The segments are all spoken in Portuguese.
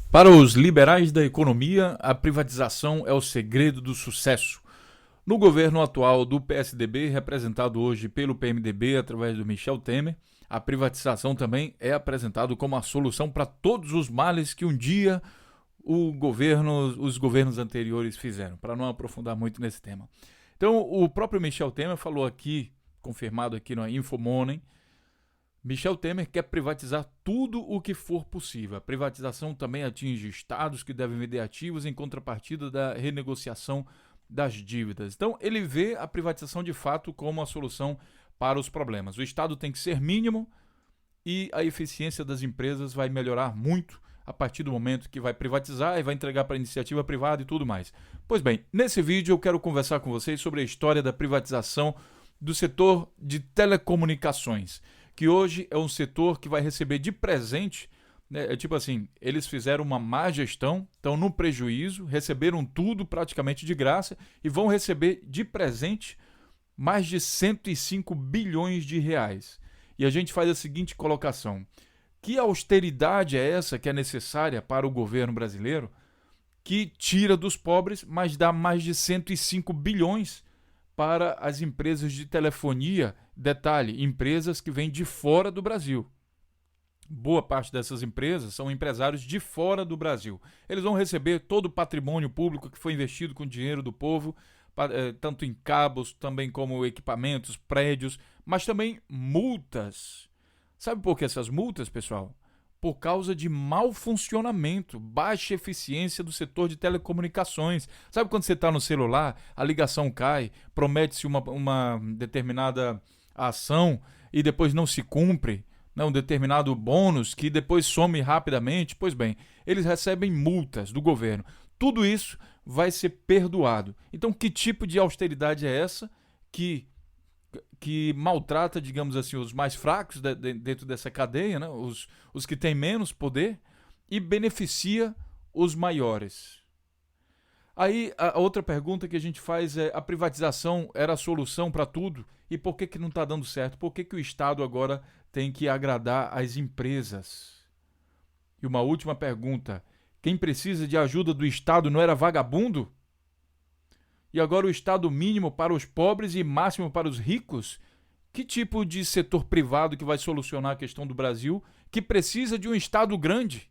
Para os liberais da economia, a privatização é o segredo do sucesso. No governo atual do PSDB, representado hoje pelo PMDB através do Michel Temer, a privatização também é apresentada como a solução para todos os males que um dia os governos anteriores fizeram, para não aprofundar muito nesse tema. Então, o próprio Michel Temer falou aqui, confirmado aqui no Infomoney, Michel Temer quer privatizar tudo o que for possível. A privatização também atinge estados que devem vender ativos em contrapartida da renegociação das dívidas. Então, ele vê a privatização de fato como a solução para os problemas. O Estado tem que ser mínimo e a eficiência das empresas vai melhorar muito a partir do momento que vai privatizar e vai entregar para a iniciativa privada e tudo mais. Pois bem, nesse vídeo eu quero conversar com vocês sobre a história da privatização do setor de telecomunicações, que hoje é um setor que vai receber de presente, né, tipo assim, eles fizeram uma má gestão, estão no prejuízo, receberam tudo praticamente de graça e vão receber de presente mais de 105 bilhões de reais. E a gente faz a seguinte colocação: que austeridade é essa que é necessária para o governo brasileiro, que tira dos pobres, mas dá mais de 105 bilhões para as empresas de telefonia? Detalhe, empresas que vêm de fora do Brasil. Boa parte dessas empresas são empresários de fora do Brasil. Eles vão receber todo o patrimônio público que foi investido com dinheiro do povo, tanto em cabos, também como equipamentos, prédios, mas também multas. Sabe por que essas multas, pessoal? Por causa de mau funcionamento, baixa eficiência do setor de telecomunicações. Sabe quando você está no celular, a ligação cai, promete-se uma determinada ação e depois não se cumpre, né, um determinado bônus que depois some rapidamente? Pois bem, eles recebem multas do governo. Tudo isso vai ser perdoado. Então, que tipo de austeridade é essa que maltrata, digamos assim, os mais fracos dentro dessa cadeia, né? Os que têm menos poder, e beneficia os maiores? Aí a outra pergunta que a gente faz é: a privatização era a solução para tudo? E por que não está dando certo? Por que o Estado agora tem que agradar as empresas? E uma última pergunta: quem precisa de ajuda do Estado não era vagabundo? E agora o Estado mínimo para os pobres e máximo para os ricos? Que tipo de setor privado que vai solucionar a questão do Brasil, que precisa de um Estado grande?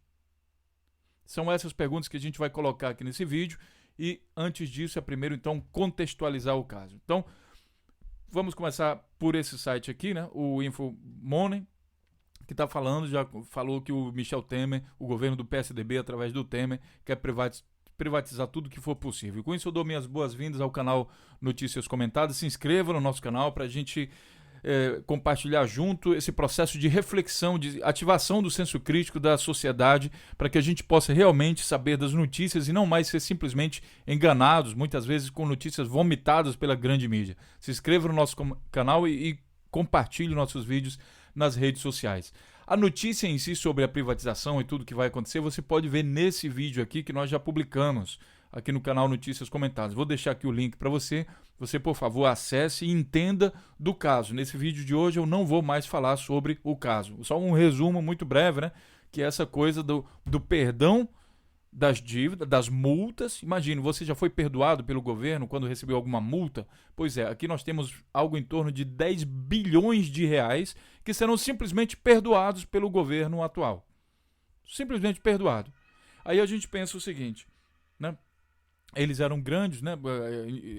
São essas perguntas que a gente vai colocar aqui nesse vídeo. E antes disso, é primeiro então contextualizar o caso. Então, vamos começar por esse site aqui, né? O Infomoney, que está falando, já falou que o Michel Temer, o governo do PSDB, através do Temer, quer privatizar tudo que for possível. Com isso, eu dou minhas boas-vindas ao canal Notícias Comentadas. Se inscreva no nosso canal para a gente compartilhar junto esse processo de reflexão, de ativação do senso crítico da sociedade, para que a gente possa realmente saber das notícias e não mais ser simplesmente enganados, muitas vezes com notícias vomitadas pela grande mídia. Se inscreva no nosso canal e compartilhe nossos vídeos nas redes sociais. A notícia em si sobre a privatização e tudo que vai acontecer, você pode ver nesse vídeo aqui que nós já publicamos aqui no canal Notícias Comentadas. Vou deixar aqui o link para você. Você, por favor, acesse e entenda do caso. Nesse vídeo de hoje eu não vou mais falar sobre o caso. Só um resumo muito breve, né? Que é essa coisa do perdão das dívidas, das multas. Imagine, você já foi perdoado pelo governo quando recebeu alguma multa? Pois é, aqui nós temos algo em torno de 10 bilhões de reais que serão simplesmente perdoados pelo governo atual. Simplesmente perdoado. Aí a gente pensa o seguinte, né? Eles eram grandes, né?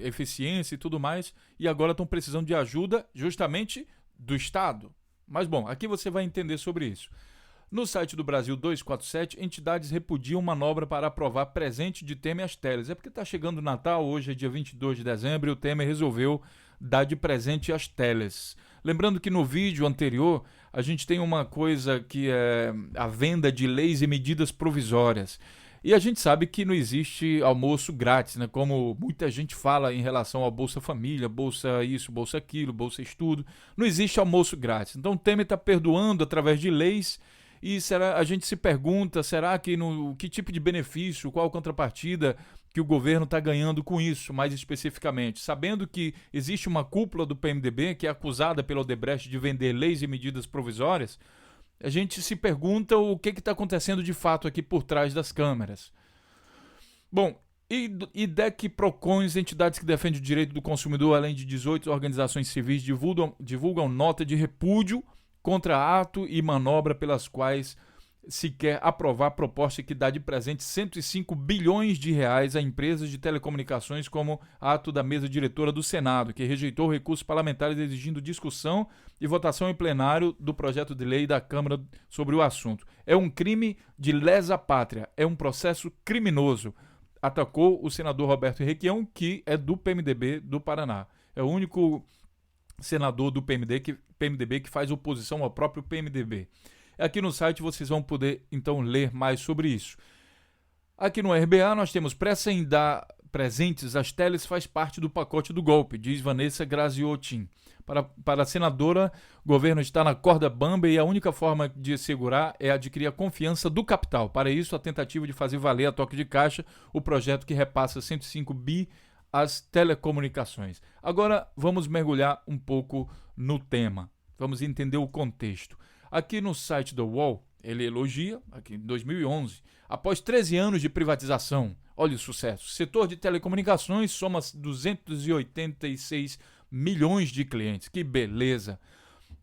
Eficiência e tudo mais, e agora estão precisando de ajuda justamente do Estado. Mas bom, aqui você vai entender sobre isso. No site do Brasil 247, entidades repudiam manobra para aprovar presente de Temer às teles. É porque está chegando o Natal, hoje é dia 22 de dezembro, e o Temer resolveu dar de presente às teles. Lembrando que no vídeo anterior, a gente tem uma coisa que é a venda de leis e medidas provisórias. E a gente sabe que não existe almoço grátis, né? Como muita gente fala em relação ao Bolsa Família, Bolsa isso, Bolsa aquilo, Bolsa Estudo. Não existe almoço grátis. Então o Temer está perdoando através de leis. E a gente se pergunta, será que que tipo de benefício, qual a contrapartida que o governo está ganhando com isso, mais especificamente? Sabendo que existe uma cúpula do PMDB que é acusada pela Odebrecht de vender leis e medidas provisórias, A gente se pergunta o que está acontecendo de fato aqui por trás das câmeras. Bom, IDEC, PROCONs, entidades que defendem o direito do consumidor, além de 18 organizações civis, divulgam nota de repúdio contra ato e manobra pelas quais se quer aprovar a proposta que dá de presente 105 bilhões de reais a empresas de telecomunicações, como ato da mesa diretora do Senado, que rejeitou recursos parlamentares exigindo discussão e votação em plenário do projeto de lei da Câmara sobre o assunto. É um crime de lesa pátria, é um processo criminoso, atacou o senador Roberto Requião, que é do PMDB do Paraná. É o único senador do PMDB que faz oposição ao próprio PMDB. Aqui no site vocês vão poder, então, ler mais sobre isso. Aqui no RBA nós temos pressa em dar presentes às teles faz parte do pacote do golpe, diz Vanessa Graziotin. Para a senadora, o governo está na corda bamba e a única forma de assegurar é adquirir a confiança do capital. Para isso, a tentativa de fazer valer a toque de caixa o projeto que repassa 105 bi às telecomunicações. Agora vamos mergulhar um pouco no tema. Vamos entender o contexto. Aqui no site da UOL, ele elogia, aqui em 2011, após 13 anos de privatização, olha o sucesso, o setor de telecomunicações soma 286 milhões de clientes, que beleza!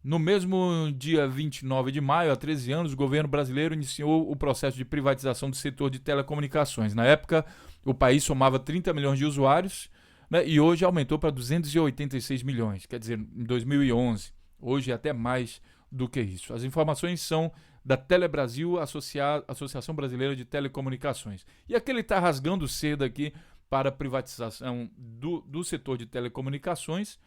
No mesmo dia 29 de maio, há 13 anos, o governo brasileiro iniciou o processo de privatização do setor de telecomunicações. Na época, o país somava 30 milhões de usuários, né, e hoje aumentou para 286 milhões, quer dizer, em 2011, hoje é até mais do que isso. As informações são da Telebrasil, Associação Brasileira de Telecomunicações. E aqui ele está rasgando cedo aqui para a privatização do setor de telecomunicações,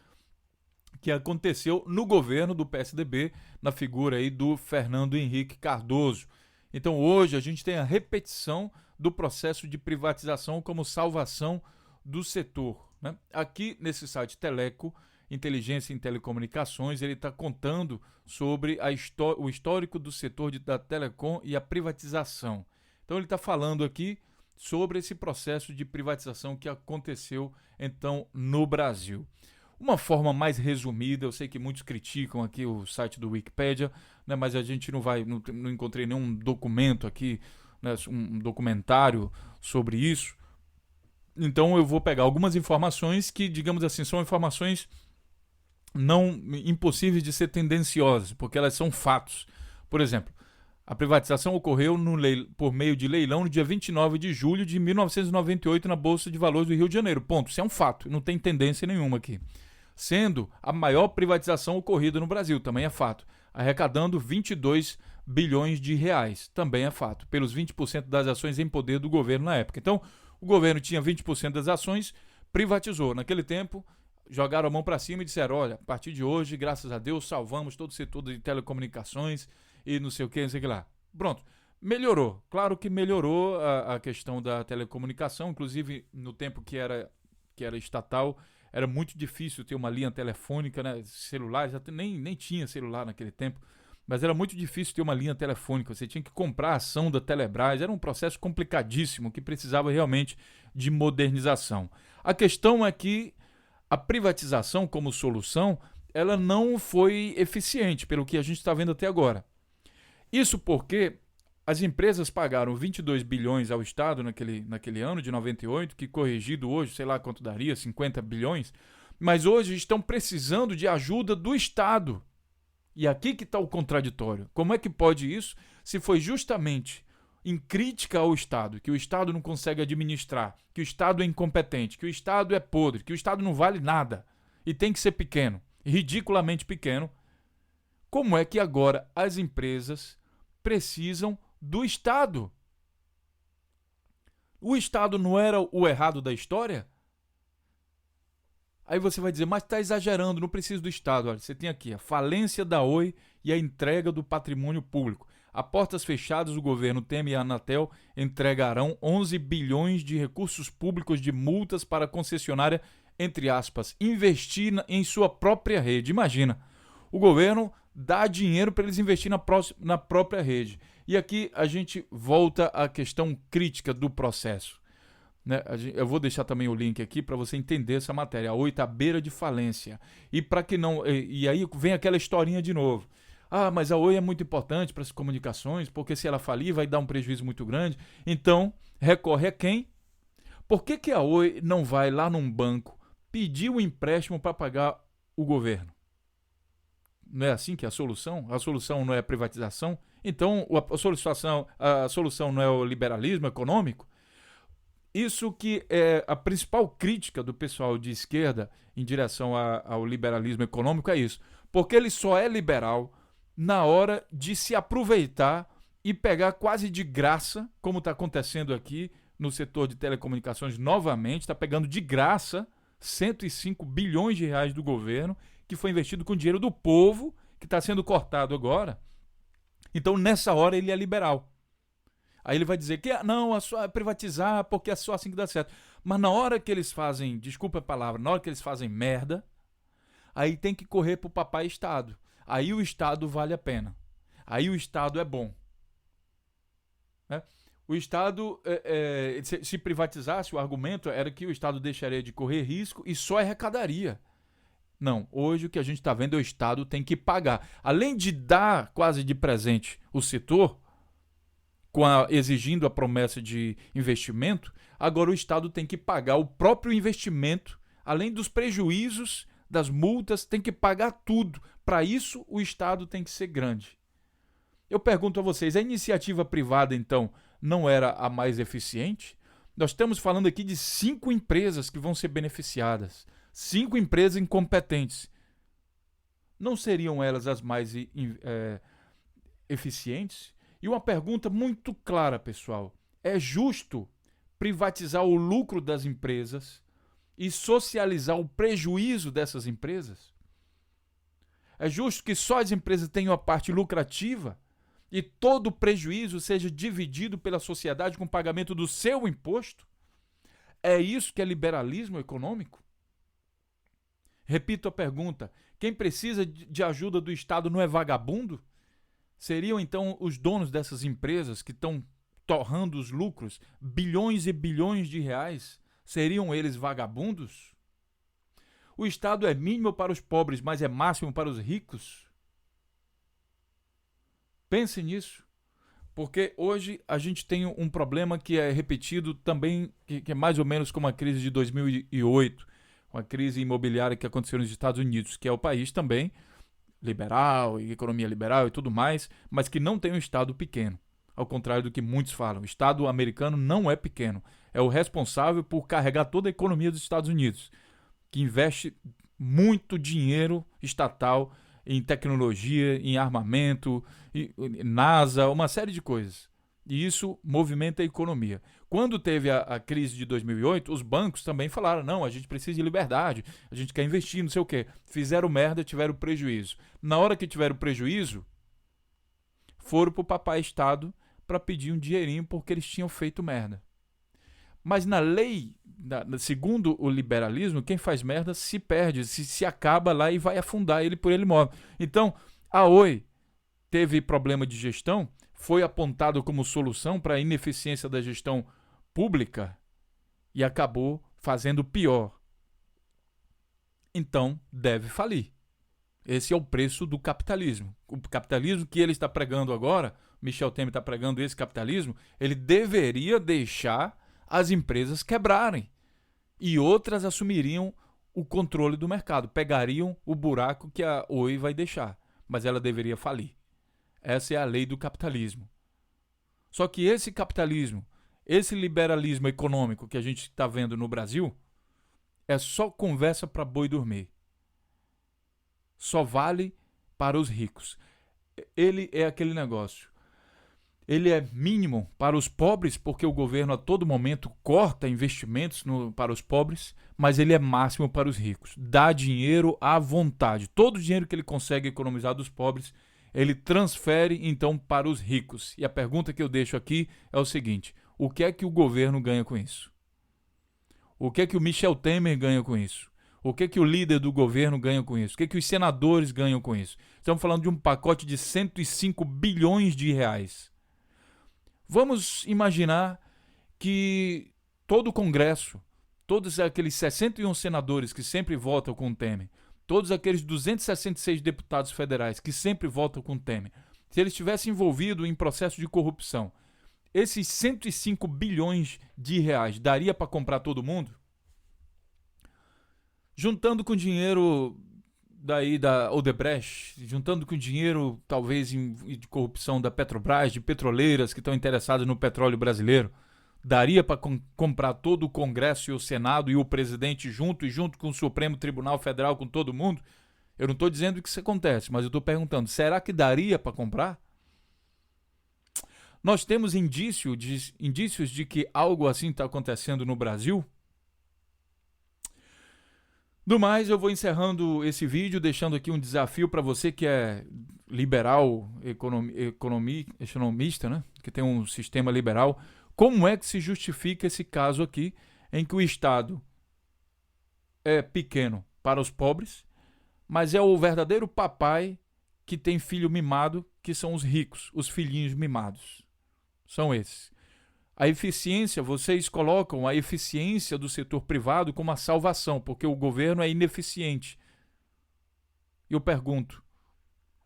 que aconteceu no governo do PSDB, na figura aí do Fernando Henrique Cardoso. Então hoje a gente tem a repetição do processo de privatização como salvação do setor, né? Aqui nesse site Teleco, Inteligência em Telecomunicações, ele está contando sobre o histórico do setor da telecom e a privatização. Então ele está falando aqui sobre esse processo de privatização que aconteceu então no Brasil. Uma forma mais resumida, eu sei que muitos criticam aqui o site do Wikipedia, né, mas a gente não encontrei nenhum documento aqui, né, um documentário sobre isso. Então eu vou pegar algumas informações que, digamos assim, são informações não impossíveis de ser tendenciosas, porque elas são fatos. Por exemplo, a privatização ocorreu por meio de leilão no dia 29 de julho de 1998 na Bolsa de Valores do Rio de Janeiro. Ponto. Isso é um fato, não tem tendência nenhuma aqui. Sendo a maior privatização ocorrida no Brasil, também é fato. Arrecadando 22 bilhões de reais, também é fato, pelos 20% das ações em poder do governo na época. Então, o governo tinha 20% das ações, privatizou. Naquele tempo, jogaram a mão para cima e disseram, olha, a partir de hoje, graças a Deus, salvamos todo o setor de telecomunicações e não sei o que lá. Pronto, melhorou. Claro que melhorou a questão da telecomunicação, inclusive no tempo que era estatal, era muito difícil ter uma linha telefônica, né? Celulares, nem tinha celular naquele tempo, mas era muito difícil ter uma linha telefônica, você tinha que comprar a ação da Telebrás, era um processo complicadíssimo que precisava realmente de modernização. A questão é que a privatização como solução, ela não foi eficiente, pelo que a gente está vendo até agora. Isso porque as empresas pagaram 22 bilhões ao Estado naquele ano de 98, que corrigido hoje, sei lá quanto daria, 50 bilhões, mas hoje estão precisando de ajuda do Estado. E aqui que está o contraditório. Como é que pode isso se foi justamente em crítica ao Estado, que o Estado não consegue administrar, que o Estado é incompetente, que o Estado é podre, que o Estado não vale nada e tem que ser pequeno, ridiculamente pequeno, como é que agora as empresas precisam do Estado? O Estado não era o errado da história? Aí você vai dizer, mas está exagerando, não precisa do Estado. Olha, você tem aqui a falência da Oi e a entrega do patrimônio público. A portas fechadas, o governo Temer e a Anatel entregarão 11 bilhões de recursos públicos de multas para a concessionária, entre aspas, investir em sua própria rede. Imagina, o governo dá dinheiro para eles investir na própria rede. E aqui a gente volta à questão crítica do processo, né? Eu vou deixar também o link aqui para você entender essa matéria. A Oi está à beira de falência. E para que não. E aí vem aquela historinha de novo. Ah, mas a Oi é muito importante para as comunicações, porque se ela falir vai dar um prejuízo muito grande. Então, recorre a quem? Por que a Oi não vai lá num banco pedir um empréstimo para pagar o governo? Não é assim que é a solução? A solução não é a privatização? Então, a solução não é o liberalismo econômico? Isso que é a principal crítica do pessoal de esquerda em direção ao liberalismo econômico é isso. Porque ele só é liberal na hora de se aproveitar e pegar quase de graça, como está acontecendo aqui no setor de telecomunicações novamente, está pegando de graça 105 bilhões de reais do governo, que foi investido com dinheiro do povo, que está sendo cortado agora. Então, nessa hora, ele é liberal. Aí ele vai dizer que não, é privatizar porque é só assim que dá certo. Mas na hora que eles fazem, desculpa a palavra, na hora que eles fazem merda, aí tem que correr pro papai Estado. Aí o Estado vale a pena. Aí o Estado é bom. Né? O Estado, se privatizasse, o argumento era que o Estado deixaria de correr risco e só arrecadaria. Não, hoje o que a gente está vendo é o Estado tem que pagar. Além de dar quase de presente o setor, exigindo a promessa de investimento, agora o Estado tem que pagar o próprio investimento, além dos prejuízos, das multas, tem que pagar tudo. Para isso, o Estado tem que ser grande. Eu pergunto a vocês, a iniciativa privada, então, não era a mais eficiente? Nós estamos falando aqui de 5 empresas que vão ser beneficiadas. 5 empresas incompetentes. Não seriam elas as mais eficientes? E uma pergunta muito clara, pessoal. É justo privatizar o lucro das empresas e socializar o prejuízo dessas empresas? É justo que só as empresas tenham a parte lucrativa e todo o prejuízo seja dividido pela sociedade com o pagamento do seu imposto? É isso que é liberalismo econômico? Repito a pergunta: quem precisa de ajuda do Estado não é vagabundo? Seriam então os donos dessas empresas que estão torrando os lucros, bilhões e bilhões de reais, seriam eles vagabundos? O Estado é mínimo para os pobres, mas é máximo para os ricos? Pense nisso, porque hoje a gente tem um problema que é repetido também, que é mais ou menos como a crise de 2008, uma crise imobiliária que aconteceu nos Estados Unidos, que é o país também liberal, e economia liberal e tudo mais, mas que não tem um Estado pequeno. Ao contrário do que muitos falam, o Estado americano não é pequeno. É o responsável por carregar toda a economia dos Estados Unidos, que investe muito dinheiro estatal em tecnologia, em armamento, NASA, uma série de coisas. E isso movimenta a economia. Quando teve a crise de 2008, os bancos também falaram, não, a gente precisa de liberdade, a gente quer investir, não sei o quê. Fizeram merda, tiveram prejuízo. Na hora que tiveram prejuízo, foram pro papai Estado para pedir um dinheirinho porque eles tinham feito merda. Mas na lei, segundo o liberalismo, quem faz merda se perde, se acaba lá e vai afundar ele por ele mesmo. Então, a Oi teve problema de gestão, foi apontado como solução para a ineficiência da gestão pública e acabou fazendo pior. Então, deve falir. Esse é o preço do capitalismo. O capitalismo que ele está pregando agora, Michel Temer está pregando esse capitalismo, ele deveria deixar as empresas quebrarem e outras assumiriam o controle do mercado, pegariam o buraco que a Oi vai deixar, mas ela deveria falir. Essa é a lei do capitalismo. Só que esse capitalismo, esse liberalismo econômico que a gente está vendo no Brasil, é só conversa para boi dormir. Só vale para os ricos. Ele é aquele negócio. Ele é mínimo para os pobres, porque o governo a todo momento corta investimentos para os pobres, mas ele é máximo para os ricos. Dá dinheiro à vontade. Todo o dinheiro que ele consegue economizar dos pobres, ele transfere então para os ricos. E a pergunta que eu deixo aqui é o seguinte: o que é que o governo ganha com isso? O que é que o Michel Temer ganha com isso? O que é que o líder do governo ganha com isso? O que é que os senadores ganham com isso? Estamos falando de um pacote de 105 bilhões de reais. Vamos imaginar que todo o Congresso, todos aqueles 61 senadores que sempre votam com o Temer, todos aqueles 266 deputados federais que sempre votam com o Temer, se eles tivessem envolvido em processo de corrupção, esses 105 bilhões de reais daria para comprar todo mundo? Juntando com dinheiro daí da Odebrecht, juntando com dinheiro talvez de corrupção da Petrobras, de petroleiras que estão interessadas no petróleo brasileiro, daria para comprar todo o Congresso e o Senado e o presidente junto e junto com o Supremo Tribunal Federal, com todo mundo? Eu não estou dizendo que isso acontece, mas eu estou perguntando, será que daria para comprar? Nós temos indícios de que algo assim está acontecendo no Brasil? Do mais, eu vou encerrando esse vídeo, deixando aqui um desafio para você que é liberal, economista, né? Que tem um sistema liberal. Como é que se justifica esse caso aqui, em que o Estado é pequeno para os pobres, mas é o verdadeiro papai que tem filho mimado, que são os ricos, os filhinhos mimados. São esses. A eficiência, vocês colocam a eficiência do setor privado como a salvação, porque o governo é ineficiente. Eu pergunto,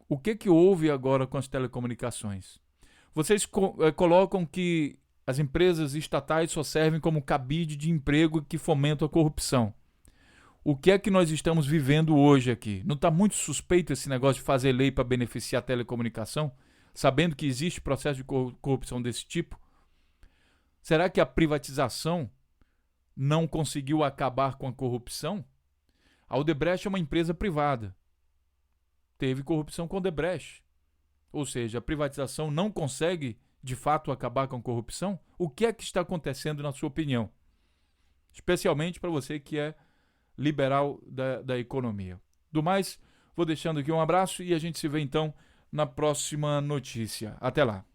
o que houve agora com as telecomunicações? Vocês colocam que as empresas estatais só servem como cabide de emprego que fomentam a corrupção. O que é que nós estamos vivendo hoje aqui? Não está muito suspeito esse negócio de fazer lei para beneficiar a telecomunicação, sabendo que existe processo de corrupção desse tipo? Será que a privatização não conseguiu acabar com a corrupção? A Odebrecht é uma empresa privada. Teve corrupção com a Odebrecht. Ou seja, a privatização não consegue, de fato, acabar com a corrupção? O que é que está acontecendo, na sua opinião? Especialmente para você que é liberal da economia. Do mais, vou deixando aqui um abraço e a gente se vê então na próxima notícia. Até lá.